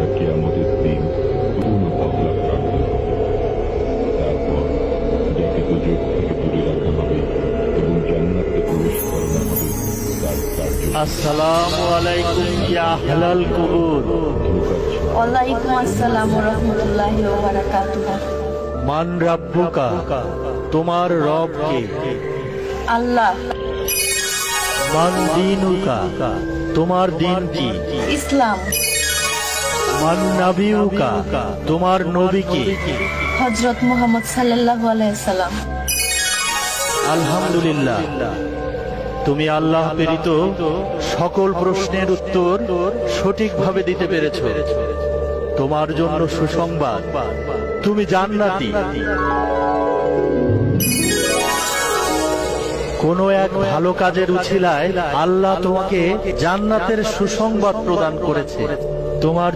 আমরা কিয়ামতের দিন পূর্ণ পাওলা প্রার্থনা হবে। তারপর যাকে দুজক থেকে দূরে রাখা হবে এবং জান্নাতে প্রবেশ করানো হবে তার কার্য। আসসালামু আলাইকুম ইয়া আহলাল কুবুর। ওয়ালাইকুম আসসালাম ওয়া রাহমাতুল্লাহি ওয়া বারাকাতুহু। মান রাব্বুকা, তোমার রব কে? আল্লাহ। মান দীনুকা, তোমার দিন কি? ইসলাম। মান নাবিয়ুকা, তোমার নবী কে? হযরত মুহাম্মদ সাল্লাল্লাহু আলাইহি সাল্লাম। আলহামদুলিল্লাহ, তুমি আল্লাহ প্রেরিত সকল প্রশ্নের উত্তর সঠিকভাবে দিতে পেরেছো। তোমার জন্য সুসংবাদ, তুমি জান্নাতি। কোনো এক ভালো কাজের উছিলায় আল্লাহ তোমাকে জান্নাতের সুসংবাদ প্রদান করেছে। তোমার